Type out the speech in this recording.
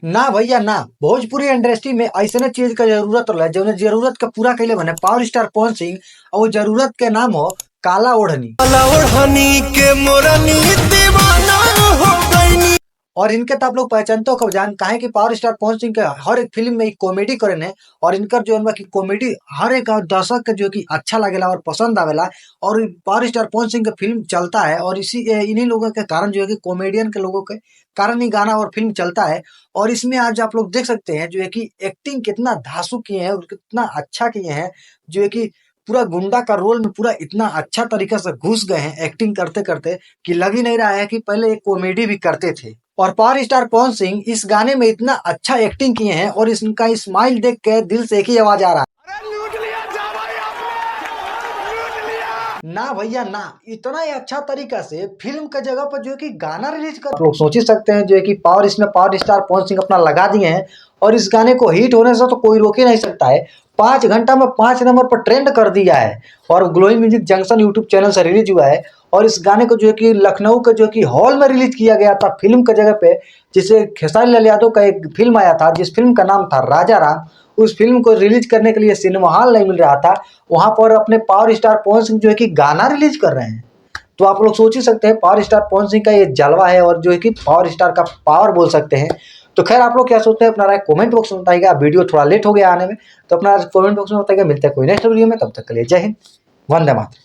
ना भैया ना, भोजपुरी इंडस्ट्री में ऐसे चीज का जरूरत होला जौन जरूरत का पूरा कैले बने पावर स्टार पवन सिंह। और वो जरूरत के नाम हो काला ओढ़नी। काला ओढ़नी के मोरनी दीवाना हो गईनी। और इनके तो आप लोग पहचानते हो, कब जान काहे कि पावर स्टार पवन सिंह के हर एक फिल्म में कॉमेडी करे ने। और इनकर जो है कि कॉमेडी हर एक दर्शक के जो कि अच्छा लगेला और पसंद आवेला। और पावर स्टार पवन सिंह का फिल्म चलता है और इन्हीं लोगों के कारण जो है कि कॉमेडियन के लोगों के कारण ही गाना और फिल्म चलता है। और इसमें आज आप लोग देख सकते हैं जो है कि एक्टिंग कितना धांसू किए हैं और कितना अच्छा किए हैं। जो है कि पूरा गुंडा का रोल में पूरा इतना अच्छा तरीके से घुस गए हैं एक्टिंग करते करते कि लग ही नहीं रहा है कि पहले एक कॉमेडी भी करते थे। और पावर स्टार पवन सिंह इस गाने में इतना अच्छा एक्टिंग किए हैं और इनका स्माइल देख के दिल से एक ही आवाज आ रहा है, लूट लिया जा भाई आपने, लूट लिया। ना भैया ना। इतना ही अच्छा तरीका से फिल्म के जगह पर जो है कि गाना रिलीज कर, आप लोग सोच ही सकते हैं जो है कि इसमें पावर स्टार पवन सिंह अपना लगा दिए हैं। और इस गाने को हिट होने से तो कोई रोक ही नहीं सकता है। 5 घंटा में 5 नंबर पर ट्रेंड कर दिया है और glowing music junction YouTube channel से रिलीज हुआ है। और इस गाने को जो है कि लखनऊ के जो कि हॉल में रिलीज किया गया था फिल्म के जगह पे, जिसे खेसारी लाल यादव का एक फिल्म आया था जिस फिल्म का नाम था राजा राम। उस फिल्म को रिलीज करने के लिए सिनेमा हॉल नहीं मिल रहा था, वहां पर अपने पावर स्टार पवन सिंह जो है कि गाना रिलीज कर रहे हैं। तो आप लोग सोच ही सकते हैं पावर स्टार पवन सिंह का ये जलवा है और जो है कि पावर स्टार का पावर बोल सकते हैं। तो खैर आप लोग क्या सोचते हैं अपना राय कमेंट बॉक्स में बताइएगा। वीडियो थोड़ा लेट हो गया आने में, तो अपना कमेंट बॉक्स में बताइएगा। मिलते हैं कोई नेक्स्ट वीडियो में, तब तक के लिए जय हिंद, वंदे मातरम।